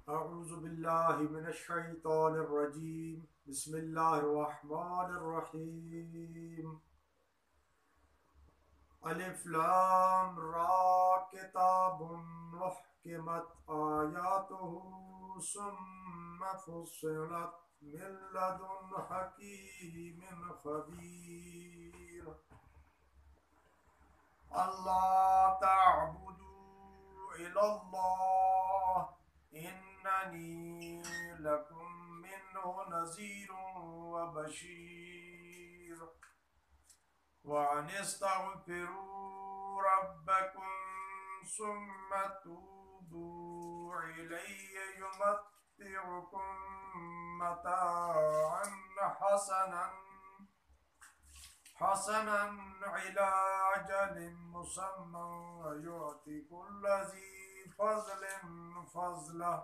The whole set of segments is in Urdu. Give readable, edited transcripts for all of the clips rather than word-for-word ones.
اعوذ باللہ من الشیطان الرجیم بسم اللہ الرحمن الرحیم الف لام را کتاب محکمت آیاتہ ثم فصلت من لدن حکیم خبیر اللہ تعبدوا الی اللہ اننی لکم منہ نذیر وبشیر وان استغفروا ربکم ثم توبوا الیہ یمتعکم متاعا حسنا إلى أجل مسمى ويؤتي كل ذي فضل فضله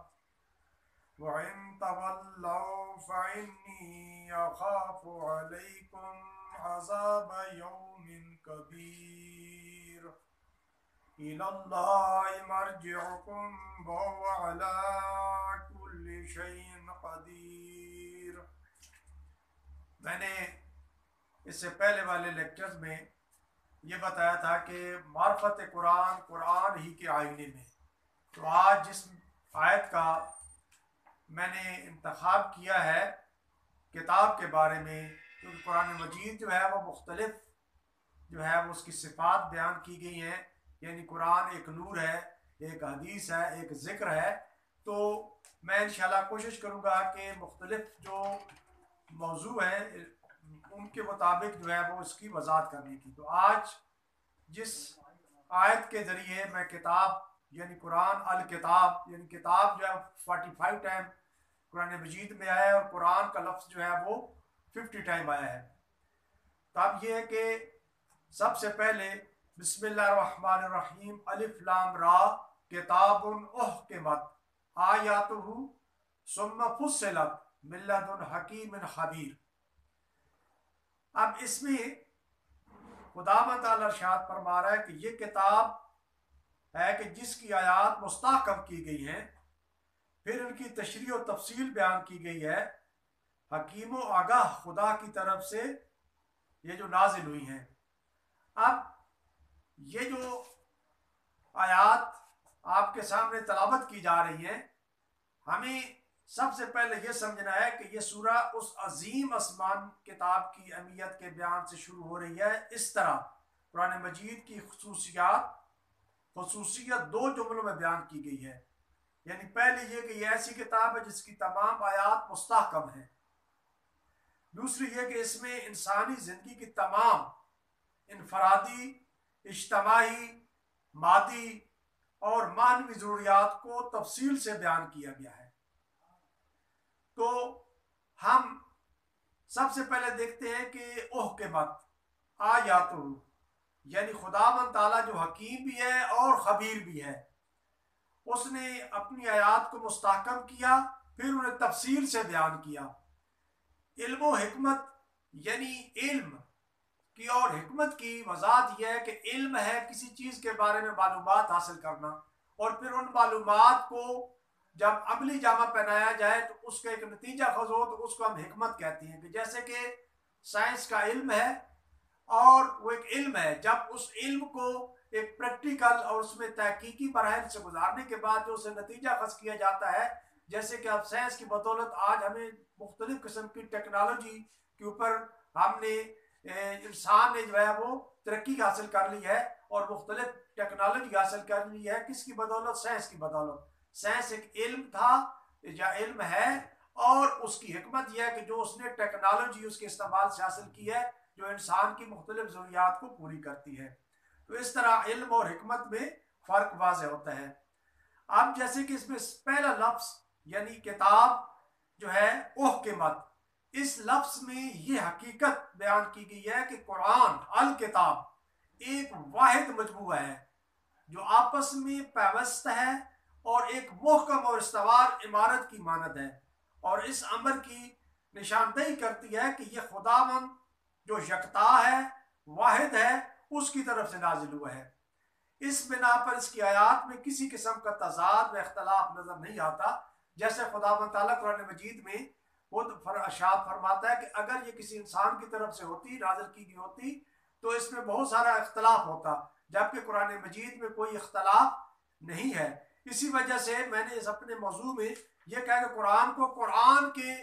وإن تولوا فإني أخاف عليكم عذاب يوم كبير إلى الله مرجعكم وهو على كل شيء قدير. میں نے اس سے پہلے والے لیکچرز میں یہ بتایا تھا کہ معرفت قرآن ہی کے آئینے میں. تو آج جس آیت کا میں نے انتخاب کیا ہے کتاب کے بارے میں، کیونکہ قرآن مجید جو ہے وہ مختلف جو ہے وہ اس کی صفات بیان کی گئی ہیں. یعنی قرآن ایک نور ہے، ایک حدیث ہے، ایک ذکر ہے. تو میں انشاءاللہ کوشش کروں گا کہ مختلف جو موضوع ہیں ان کے مطابق جو ہے وہ اس کی وضاحت کرنے کی. تو آج جس آیت کے ذریعے میں کتاب یعنی قرآن الکتاب یعنی کتاب جو ہے 45 ٹائم قرآن مجید میں آیا ہے اور قرآن کا لفظ جو ہے وہ 50 ٹائم آیا ہے. تو اب یہ ہے کہ سب سے پہلے بسم اللہ الرحمن الرحیم الف لام را کتاب احکمت آیاتہ ثم فصلت من لدن حکیم خبیر. اب اس میں خداوند تعالی ارشاد فرما رہا ہے کہ یہ کتاب ہے کہ جس کی آیات مستحکم کی گئی ہیں، پھر ان کی تشریح و تفصیل بیان کی گئی ہے، حکیم و آگاہ خدا کی طرف سے یہ جو نازل ہوئی ہیں. اب یہ جو آیات آپ کے سامنے تلاوت کی جا رہی ہیں، ہمیں سب سے پہلے یہ سمجھنا ہے کہ یہ سورہ اس عظیم آسمان کتاب کی اہمیت کے بیان سے شروع ہو رہی ہے. اس طرح قرآن مجید کی خصوصیت دو جملوں میں بیان کی گئی ہے. یعنی پہلے یہ کہ یہ ایسی کتاب ہے جس کی تمام آیات مستحکم ہیں. دوسری یہ کہ اس میں انسانی زندگی کی تمام انفرادی، اجتماعی، مادی اور معنوی ضروریات کو تفصیل سے بیان کیا گیا ہے. تو ہم سب سے پہلے دیکھتے ہیں کہ احکمت آیاتہ یعنی خداوند تعالیٰ جو حکیم بھی ہے اور خبیر بھی ہے، اس نے اپنی آیات کو مستحکم کیا، پھر انہیں تفصیل سے بیان کیا. علم و حکمت یعنی علم کی اور حکمت کی وضاحت یہ ہے کہ علم ہے کسی چیز کے بارے میں معلومات حاصل کرنا، اور پھر ان معلومات کو جب عملی جامہ پہنایا جائے تو اس کا ایک نتیجہ خز ہو تو اس کو ہم حکمت کہتے ہیں. کہ جیسے کہ سائنس کا علم ہے اور وہ ایک علم ہے، جب اس علم کو ایک پریکٹیکل اور اس میں تحقیقی مراحل سے گزارنے کے بعد جو اسے نتیجہ خز کیا جاتا ہے، جیسے کہ اب سائنس کی بدولت آج ہمیں مختلف قسم کی ٹیکنالوجی کے اوپر ہم نے انسان نے جو ہے وہ ترقی حاصل کر لی ہے اور مختلف ٹیکنالوجی حاصل کر لی ہے. کس کی بدولت؟ سائنس کی بدولت. سائنس ایک علم تھا یا علم ہے، اور اس کی حکمت یہ ہے کہ جو اس نے ٹیکنالوجی اس کے استعمال سے حاصل کی ہے جو انسان کی مختلف ضروریات کو پوری کرتی ہے. تو اس طرح علم اور حکمت میں فرق واضح ہوتا ہے. اب جیسے کہ اس میں پہلا لفظ یعنی کتاب جو ہے احکمت، اس لفظ میں یہ حقیقت بیان کی گئی ہے کہ قرآن الکتاب ایک واحد مجموعہ ہے جو آپس میں پیوست ہے اور ایک محکم اور استوار عمارت کی مانند ہے، اور اس امر کی نشاندہی کرتی ہے کہ یہ خداوند جو یکتا ہے، واحد ہے، اس کی طرف سے نازل ہوا ہے. اس بنا پر اس کی آیات میں کسی قسم کا تضاد و اختلاف نظر نہیں آتا، جیسے خدا تعالیٰ قرآن مجید میں خود ارشاد فرماتا ہے کہ اگر یہ کسی انسان کی طرف سے ہوتی، نازل کی گئی ہوتی، تو اس میں بہت سارا اختلاف ہوتا، جبکہ قرآن مجید میں کوئی اختلاف نہیں ہے۔ اسی وجہ سے میں نے اس اپنے موضوع میں یہ کہا کہ قرآن کو قرآن کے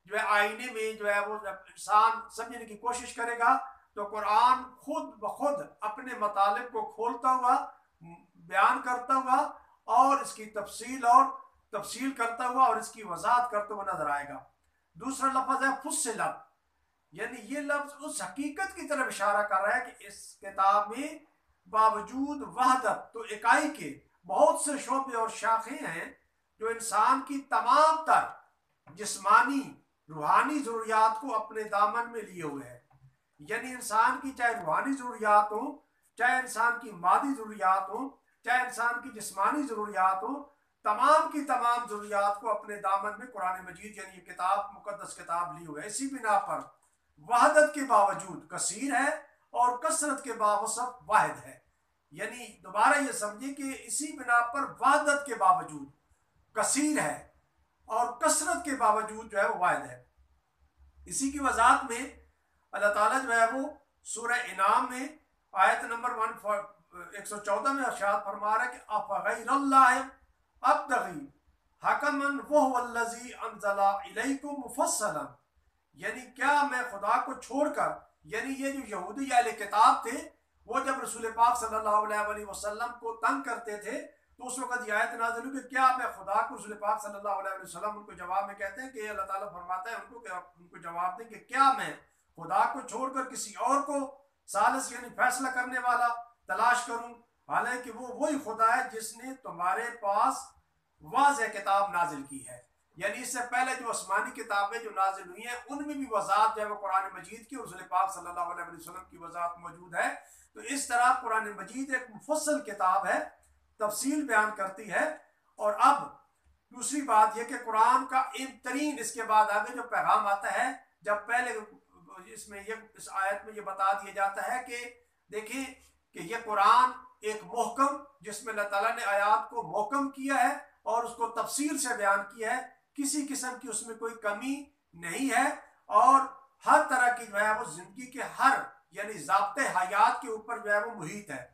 جو ہے آئینے میں جو ہے وہ جب انسان سمجھنے کی کوشش کرے گا تو قرآن خود بخود اپنے مطالب کو کھولتا ہوا، بیان کرتا ہوا، اور اس کی تفصیل کرتا ہوا اور اس کی وضاحت کرتا ہوا نظر آئے گا۔ دوسرا لفظ ہے فصلت، یعنی یہ لفظ اس حقیقت کی طرف اشارہ کر رہا ہے کہ اس کتاب میں باوجود وحدت تو اکائی کے بہت سے شعبے اور شاخیں ہیں جو انسان کی تمام تر جسمانی روحانی ضروریات کو اپنے دامن میں لیے ہوئے ہیں۔ یعنی انسان کی چاہے روحانی ضروریات ہوں، چاہے انسان کی مادی ضروریات ہوں، چاہے انسان کی جسمانی ضروریات ہوں، تمام کی تمام ضروریات کو اپنے دامن میں قرآن مجید یعنی یہ کتاب مقدس کتاب لی ہوئی ہے۔ اسی بنا پر وحدت کے باوجود کثیر ہے اور کثرت کے باوجود واحد ہے۔ یعنی دوبارہ یہ سمجھیں کہ اسی بنا پر وحدت کے باوجود کثیر ہے اور کثرت کے باوجود جو ہے وہ واحد ہے۔ اسی کی وضاحت میں اللہ تعالیٰ جو ہے وہ سورہ انعام میں آیت نمبر 114 میں ارشاد فرما رہا ہے کہ افغیر اللہ ابتغی حکما وہو الذی انزل الیکم مفصلا، یعنی کیا میں خدا کو چھوڑ کر، یعنی یہ جو یہودی اہل کتاب تھے وہ جب رسول پاک صلی اللہ علیہ وسلم کو تنگ کرتے تھے تو اس وقت یہ آیت نازل ہوئی کہ کیا میں خدا کو، رسول پاک صلی اللہ علیہ وسلم ان کو جواب میں کہتے ہیں کہ اللہ تعالیٰ فرماتا ہے ان کو جواب دیں کہ کیا میں خدا کو چھوڑ کر کسی اور کو ثالث یعنی فیصلہ کرنے والا تلاش کروں، حالانکہ وہ وہی خدا ہے جس نے تمہارے پاس واضح کتاب نازل کی ہے۔ یعنی اس سے پہلے جو آسمانی کتابیں جو نازل ہوئی ہیں ان میں بھی وضاحت جو ہے وہ قرآن مجید کی اور رسول پاک صلی اللہ علیہ وسلم کی وضاحت موجود ہے۔ تو اس طرح قرآن مجید ایک مفصل کتاب ہے، تفصیل بیان کرتی ہے۔ اور اب دوسری بات یہ کہ قرآن کا اہم ترین اس کے بعد آگے جو پیغام آتا ہے، جب پہلے اس آیت میں یہ بتا دیا جاتا ہے کہ دیکھیں کہ یہ قرآن ایک محکم، جس میں اللہ تعالیٰ نے آیات کو محکم کیا ہے اور اس کو تفصیل سے بیان کیا ہے، کسی قسم کی اس میں کوئی کمی نہیں ہے، اور ہر طرح کی جو ہے وہ زندگی کے ہر یعنی ضابطے حیات کے اوپر جو ہے وہ محیط ہے۔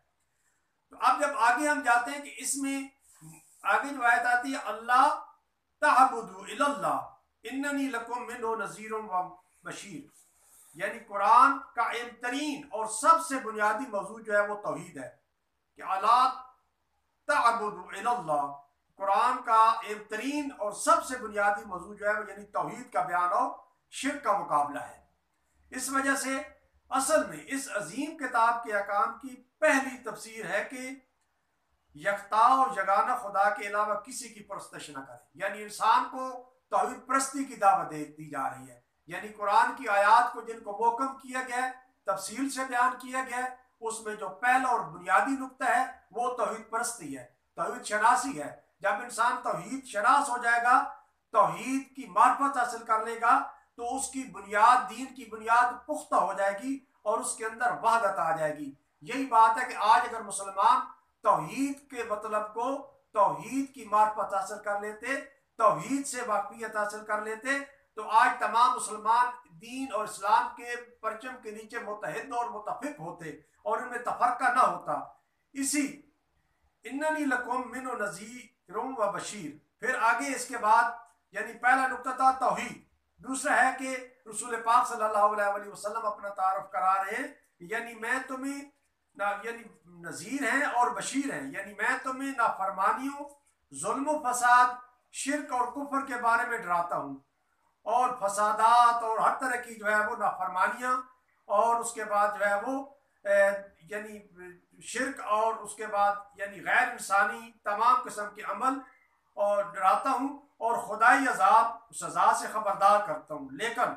تو اب جب آگے ہم جاتے ہیں کہ اس میں آگے جو آیت آتی ہے اللہ تعبدوا الی اللہ اننی لکم منہ نذیر و بشیر، یعنی قرآن کا اہم ترین اور سب سے بنیادی موضوع جو ہے وہ توحید ہے کہ اللہ تعبدوا الی اللہ، قرآن کا اہم ترین اور سب سے بنیادی موضوع جو ہے وہ یعنی توحید کا بیان اور شرک کا مقابلہ ہے۔ اس وجہ سے اصل میں اس عظیم کتاب کے احکام کی پہلی تفسیر ہے کہ یکتا اور یگانہ خدا کے علاوہ کسی کی پرستش نہ کرے، یعنی انسان کو توحید پرستی کی دعوت دی جا رہی ہے۔ یعنی قرآن کی آیات کو جن کو محکم کیا گیا ہے، تفصیل سے بیان کیا گیا ہے، اس میں جو پہلا اور بنیادی نقطہ ہے وہ توحید پرستی ہے، توحید شناسی ہے۔ جب انسان توحید شناس ہو جائے گا، توحید کی معرفت حاصل کر لے گا، تو اس کی بنیاد، دین کی بنیاد پختہ ہو جائے گی اور اس کے اندر وحدت آ جائے گی۔ یہی بات ہے کہ آج اگر مسلمان توحید کے مطلب کو، توحید کی معرفت حاصل کر لیتے، توحید سے واقفیت حاصل کر لیتے، تو آج تمام مسلمان دین اور اسلام کے پرچم کے نیچے متحد اور متفق ہوتے اور ان میں تفرقہ نہ ہوتا۔ اسی اننی لکم منہ نذیر و بشیر، پھر آگے اس کے بعد یعنی پہلا نقطہ تھا توحید، دوسرا ہے کہ رسول پاک صلی اللہ علیہ وسلم اپنا تعارف کرا رہے ہیں، یعنی میں تمہیں یعنی نذیر ہیں اور بشیر ہیں، یعنی میں تمہیں نافرمانیوں، ظلم و فساد، شرک اور کفر کے بارے میں ڈراتا ہوں، اور فسادات اور ہر طرح کی جو ہے وہ نافرمانیاں، اور اس کے بعد جو ہے وہ یعنی شرک، اور اس کے بعد یعنی غیر انسانی تمام قسم کے عمل اور ڈراتا ہوں، اور خدائی عذاب سزا سے خبردار کرتا ہوں۔ لیکن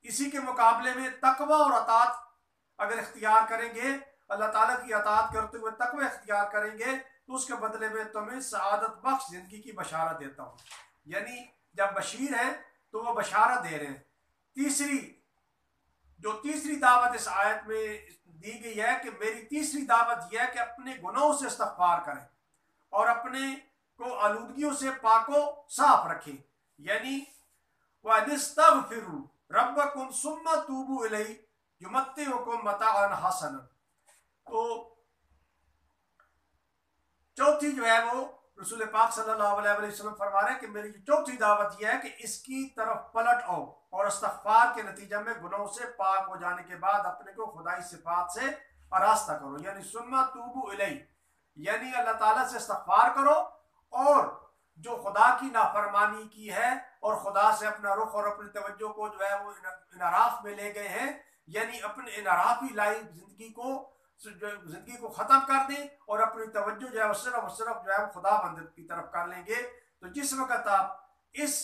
اسی کے مقابلے میں تقوی اور اطاعت اگر اختیار کریں گے، اللہ تعالیٰ کی اطاعت کرتے ہوئے تقوی اختیار کریں گے، تو اس کے بدلے میں تمہیں سعادت بخش زندگی کی بشارت دیتا ہوں۔ یعنی جب بشیر ہیں تو وہ بشارت دے رہے ہیں۔ تیسری دعوت اس آیت میں دی گئی ہے کہ میری تیسری دعوت یہ ہے کہ اپنے گناہوں سے استغفار کریں اور اپنے کو آلودگیوں سے پاک و صاف رکھیں. یعنی وَأَنِسْتَغْفِرُوا رَبَّكُمْ ثُمَّ تُوبُوا إِلَيْهِ يُمَتِّعُكُمْ مَتَاعًا حَسَنًا. تو چوتھی جو ہے وہ رسول پاک صلی اللہ علیہ وسلم فرما رہے ہیں کہ میری چوتھی دعوت یہ ہے کہ اس کی طرف پلٹ آؤ اور استغفار کے نتیجہ میں گناہوں سے پاک ہو جانے کے بعد اپنے کو خدائی صفات سے آراستہ کرو. یعنی ثم توبوا الیہ، یعنی اللہ تعالیٰ سے استغفار کرو اور جو خدا کی نافرمانی کی ہے اور خدا سے اپنا رخ اور اپنی توجہ کو جو ہے وہ انحراف میں لے گئے ہیں، یعنی اپنے انحرافی لائف زندگی کو ختم کر دیں اور اپنی توجہ جو ہے صرف جو ہے خدا بند کی طرف کر لیں گے. تو جس وقت آپ اس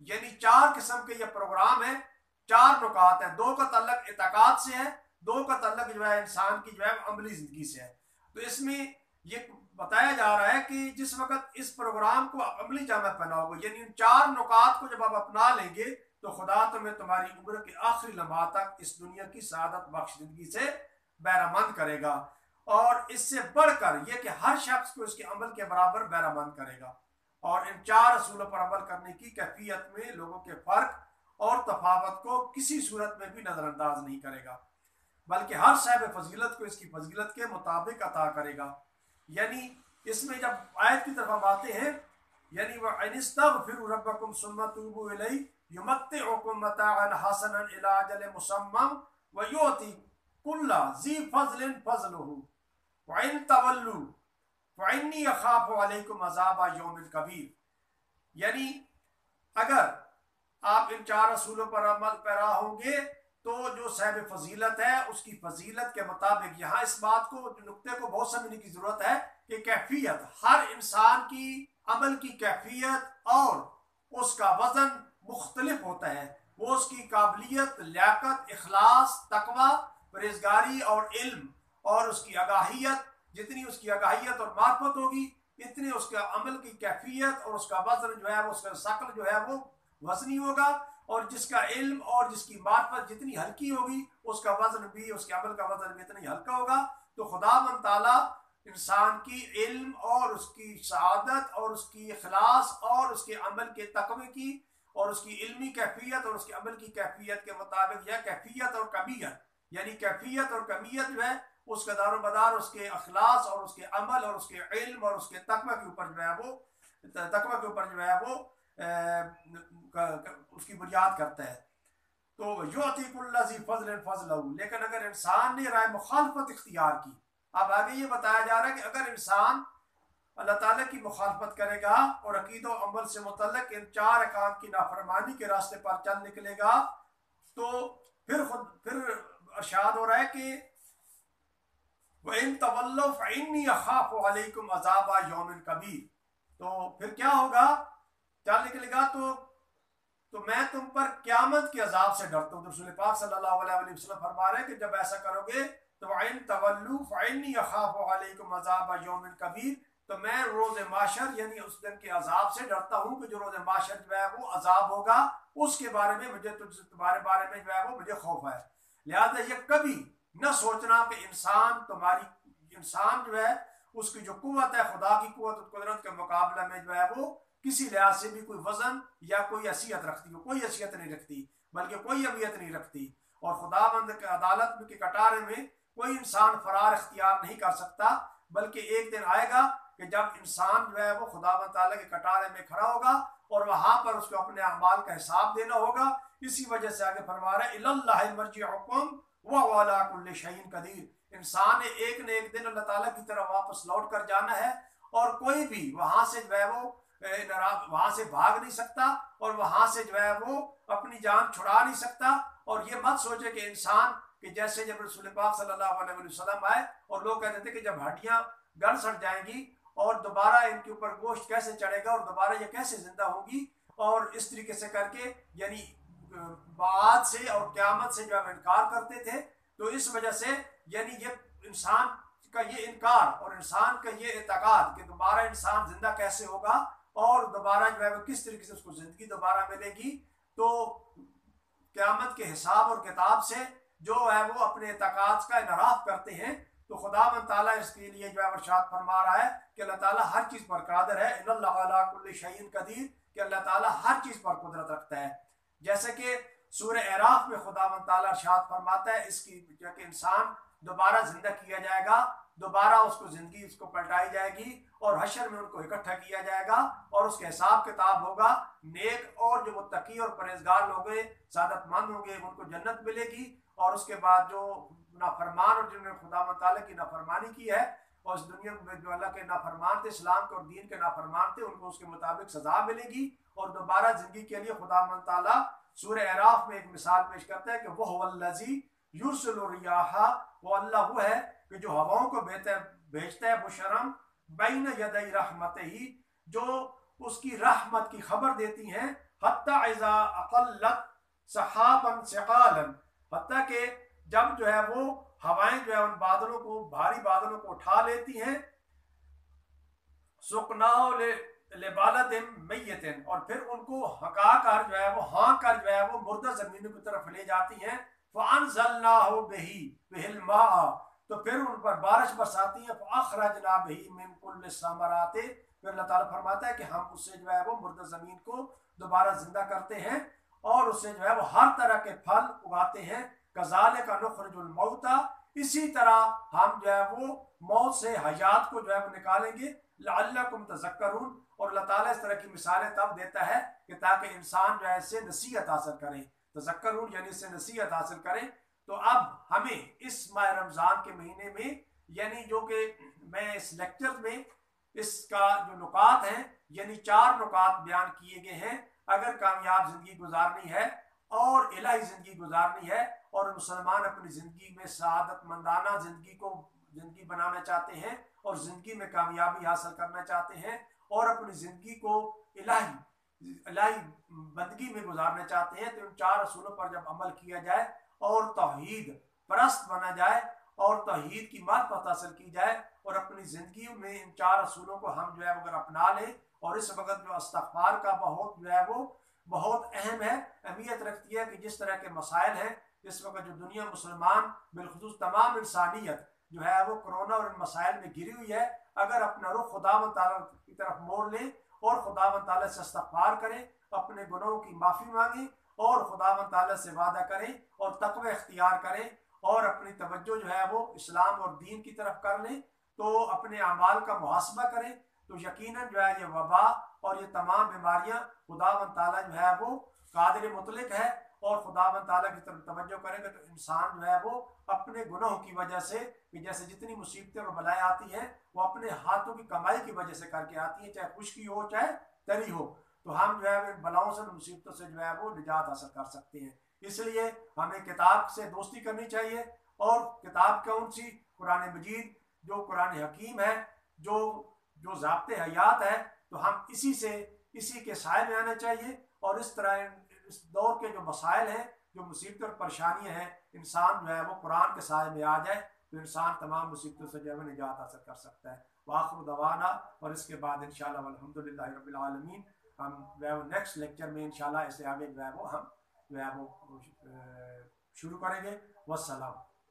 یعنی 4 قسم کے یہ پروگرام ہیں، 4 نکات ہیں. 2 کا تعلق اعتقاد سے ہے، 2 کا تعلق جو ہے انسان کی جو ہے عملی زندگی سے ہے. تو اس میں یہ بتایا جا رہا ہے کہ جس وقت اس پروگرام کو آپ عملی جامہ پہناؤ گے، یعنی ان 4 نکات کو جب آپ اپنا لیں گے تو خدا تمہیں تمہاری عمر کے آخری لمحات تک اس دنیا کی سعادت بخش زندگی سے بہرہ کرے گا. اور اس سے بڑھ کر یہ کہ ہر شخص کو اس کے عمل کے برابر بہرہ کرے گا. اور ان 4 اصولوں پر عمل کرنے کی کیفیت میں لوگوں کے فرق اور تفاوت کو کسی صورت میں بھی نظر انداز نہیں کرے گا، بلکہ ہر صاحب فضیلت کو اس کی فضیلت کے مطابق عطا کرے گا. یعنی اس میں جب آیت کی طرف ہم آتے ہیں، یعنی وَإِنِ اسْتَغْفِرُوا رَبَّكُمْ ثُمَّ تُوبُوا إِلَيْهِ يُمَتِّعُكُمْ مَتَاعًا حَسَنًا إِلَىٰ أَجَلٍ مُّسَمًّى وَيُؤْتِ كُلَّ ذِي فَضْلٍ فَضْلَهُ وَإِن تَوَلُّوا فَإِنِّي أَخَافُ عَلَيْكُمْ عَذَابَ يَوْمٍ كَبِيرٍ. یعنی اگر آپ ان 4 اصولوں پر عمل پیرا ہوں گے تو جو صاحب فضیلت ہے اس کی فضیلت کے مطابق، یہاں اس بات کو نقطے کو بہت سمجھنے کی ضرورت ہے کہ کیفیت ہر انسان کی عمل کی کیفیت اور اس کا وزن مختلف ہوتا ہے. وہ اس کی قابلیت، لیاقت، اخلاص، تقوی، پرہیزگاری اور علم اور اس کی آگاہیت، جتنی اس کی آگاہیت اور معرفت ہوگی اتنی اس کا عمل کی کیفیت اور اس کا وزن جو ہے وہ اس کا ثقل جو ہے وہ وزنی ہوگا. اور جس کا علم اور جس کی معرفت جتنی ہلکی ہوگی اس کا وزن بھی، اس کے عمل کا وزن بھی اتنا ہی ہلکا ہوگا. تو خداوند تعالیٰ انسان کی علم اور اس کی سعادت اور اس کی اخلاص اور اس کے عمل کے تقوی کی اور اس کی علمی کیفیت اور اس کے عمل کی کیفیت کے مطابق یہ کیفیت اور کمیت، یعنی کیفیت اور کمیت جو ہے اس کا دار و مدار اس کے اخلاص اور اس کے عمل اور اس کے علم اور اس کے تقوی کے اوپر جو ہے وہ اس کی بنیاد کرتا ہے. تو یعطی کل ذی فضل فضلہ، لیکن اگر انسان نے رائے مخالفت اختیار کی، اب آگے یہ بتایا جا رہا ہے کہ اگر انسان اللہ تعالیٰ کی مخالفت کرے گا اور عقید و عمل سے متعلق ان 4 احکام کی نافرمانی کے راستے پر چل نکلے گا تو پھر ارشاد ہو رہا ہے کہ وَإِن تَوَلَّوْا فَإِنِّي أَخَافُ عَلَيْكُمْ عَذَابَ يَوْمٍ كَبِيرٍ. تو پھر کیا ہوگا، چل نکلے گا تو میں تم پر قیامت کے عذاب سے ڈرتا ہوں. رسول پاک صلی اللہ علیہ وسلم فرما رہے ہیں کہ جب ایسا کرو گے تو وَإِن تَوَلُّوا فَإِنِّي أَخَافُ عَلَيْكُمْ عَذَابَ يَوْمٍ كَبِيرٍ، تو میں روز محشر یعنی اس دن کے عذاب سے ڈرتا ہوں کہ جو روز محشر جو ہے وہ عذاب ہوگا، اس کے بارے میں مجھے تمہارے بارے میں جو ہے وہ مجھے خوف ہے. لہذا یہ کبھی نہ سوچنا کہ انسان جو ہے اس کی جو قوت ہے خدا کی قوت و قدرت کے مقابلہ میں جو ہے وہ کسی لحاظ سے بھی کوئی وزن یا کوئی حیثیت رکھتی ہو. کوئی حیثیت نہیں رکھتی، بلکہ کوئی اہمیت نہیں رکھتی. اور خداوند کے عدالت کے کٹارے میں کوئی انسان فرار اختیار نہیں کر سکتا، بلکہ ایک دن آئے گا کہ جب انسان جو ہے وہ خداوند تعالیٰ کے کٹارے میں کھڑا ہوگا اور وہاں پر اس کو اپنے اعمال کا حساب دینا ہوگا. اسی وجہ سے آگے فرما رہا ہے اِلَى اللَّهِ مَرْجِعُكُمْ وَهُوَ عَلَىٰ كُلِّ شَيْءٍ قَدِيرٌ. انسان نے ایک نہ ایک دن اللہ تعالیٰ کی طرف واپس لوٹ کر جانا ہے اور کوئی بھی وہاں سے جو ہے وہ وہاں سے بھاگ نہیں سکتا اور وہاں سے جو ہے وہ اپنی جان چھڑا نہیں سکتا. اور یہ مت سوچے کہ انسان کہ جیسے جب رسول پاک صلی اللہ علیہ وسلم آئے اور لوگ کہتے تھے کہ جب ہڈیاں گل سڑ جائیں گی اور دوبارہ ان کے اوپر گوشت کیسے چڑھے گا اور دوبارہ یہ کیسے زندہ ہوگی، اور اس طریقے سے کر کے یعنی بعد سے اور قیامت سے جو ہم انکار کرتے تھے. تو اس وجہ سے یعنی یہ انسان کا یہ انکار اور انسان کا یہ اعتقاد کہ دوبارہ انسان زندہ کیسے ہوگا اور دوبارہ جو ہے وہ کس طریقے سے اس کو زندگی دوبارہ ملے گی، تو قیامت کے حساب اور کتاب سے جو ہے وہ اپنے اعتقاد کا انحراف کرتے ہیں تو خداوند تعالیٰ اس کے لیے جو ہے ارشاد فرما رہا ہے کہ اللہ تعالیٰ ہر چیز پر قادر ہے، ان اللہ علی کل شیء قدیر، کہ اللہ تعالیٰ ہر چیز پر قدرت رکھتا ہے. جیسے کہ سورہ اعراف میں خداوند تعالیٰ ارشاد فرماتا ہے اس کی کہ انسان دوبارہ زندہ کیا جائے گا، دوبارہ اس کو زندگی اس کو پلٹائی جائے گی اور حشر میں ان کو اکٹھا کیا جائے گا اور اس کے حساب کتاب ہوگا. نیک اور جو متقی اور پرہیزگار لوگ ہیں، سعادت مند ہوں گے، ان کو جنت ملے گی، اور اس کے بعد جو نافرمان اور جنہوں نے خداوند تعالیٰ کی نافرمانی کی ہے اور اس دنیا میں جو اللہ کے نافرمان تھے، اسلام کے اور دین کے نافرمان تھے، ان کو اس کے مطابق سزا ملے گی. اور دوبارہ زندگی کے لیے خداوند تعالیٰ سورہ اعراف میں ایک مثال پیش کرتا ہے کہ وہ الذی یرسل الریاح، وہ اللہ وہ ہے کہ جو ہواؤں کو بھیجتا ہے بشرم بین یدی رحمتہ، جو اس کی رحمت کی خبر دیتی ہیں، حتی اذا اقلت سحابا ثقالا، حتیٰ کہ جب جو ہے وہ ہوائیں جو ہے ان بادلوں کو، بھاری بادلوں کو اٹھا لیتی ہیں، سقناہ لبالد میت، اور پھر ان کو ہکا کر جو ہے وہ ہانک کر جو ہے وہ مردہ زمینوں کی طرف لے جاتی ہیں. فانزلناہ بہ الماء، تو پھر ان پر بارش برساتی ہیں. فاخرجنا بہ من کل الثمرات، پھر اللہ تعالیٰ فرماتا ہے کہ ہم اس سے جو ہے وہ مردہ زمین کو دوبارہ زندہ کرتے ہیں اور اس سے جو ہے وہ ہر طرح کے پھل اگاتے ہیں. کذالک نخرج الموتى، اسی طرح ہم جو ہے وہ موت سے حیات کو جو ہے وہ نکالیں گے. لعلکم تذکرون، اور اللہ تعالیٰ اس طرح کی مثالیں تب دیتا ہے کہ تاکہ انسان جو ہے اس سے نصیحت حاصل کریں. تذکرون یعنی اس سے نصیحت حاصل کریں. تو اب ہمیں اس ماہ رمضان کے مہینے میں، یعنی جو کہ میں اس لیکچر میں اس کا جو نکات ہیں، یعنی 4 نکات بیان کیے گئے ہیں. اگر کامیاب زندگی گزارنی ہے اور الہی زندگی گزارنی ہے اور مسلمان اپنی زندگی میں سعادت مندانہ زندگی بنانا چاہتے ہیں اور زندگی میں کامیابی حاصل کرنا چاہتے ہیں اور اپنی زندگی کو الہی بندگی میں گزارنا چاہتے ہیں، تو ان 4 اصولوں پر جب عمل کیا جائے اور توحید پرست بنا جائے اور توحید کی معرفت حاصل کی جائے اور اپنی زندگی میں ان 4 اصولوں کو ہم جو ہے اگر اپنا لیں، اور اس وقت جو استغفار کا بہت جو ہے وہ بہت اہم ہے، اہمیت رکھتی ہے کہ جس طرح کے مسائل ہیں اس وقت جو دنیا مسلمان بالخصوص تمام انسانیت جو ہے وہ کرونا اور ان مسائل میں گری ہوئی ہے، اگر اپنا رخ خداوند تعالیٰ کی طرف موڑ لیں اور خداوند تعالیٰ سے استغفار کریں، اپنے گناہوں کی معافی مانگیں اور خداوند تعالیٰ سے وعدہ کریں اور تقوی اختیار کریں اور اپنی توجہ جو ہے وہ اسلام اور دین کی طرف کر لیں، تو اپنے اعمال کا محاسبہ کریں، تو یقیناً جو ہے یہ وبا اور یہ تمام بیماریاں خداوند تعالیٰ جو ہے وہ قادر مطلق ہے، اور خداوند تعالیٰ کی طرف توجہ کریں گے تو انسان جو ہے وہ اپنے گناہوں کی وجہ سے، کہ جیسے جتنی مصیبتیں اور بلائیں آتی ہیں وہ اپنے ہاتھوں کی کمائی کی وجہ سے کر کے آتی ہیں، چاہے خشکی ہو چاہے تری ہو، تو ہم جو ہے ان بلاؤں سے مصیبتوں سے جو ہے وہ نجات حاصل کر سکتے ہیں. اس لیے ہمیں کتاب سے دوستی کرنی چاہیے، اور کتاب کون سی؟ قرآن مجید، جو قرآن حکیم ہے، جو ضابط حیات ہے، تو ہم اسی کے سائے میں آنا چاہیے. اور اس طرح اس دور کے جو مسائل ہیں، جو مصیبتیں اور پریشانیاں ہیں، انسان جو ہے وہ قرآن کے سائے میں آ جائے تو انسان تمام مصیبتوں سے جو ہے نجات حاصل کر سکتا ہے. وآخر دعوانا، اور اس کے بعد انشاءاللہ والحمدللہ رب العالمین، ہم جو ہے وہ نیکسٹ لیکچر میں انشاءاللہ اسے آگے جو ہے وہ ہم جو ہے وہ شروع کریں گے. والسلام.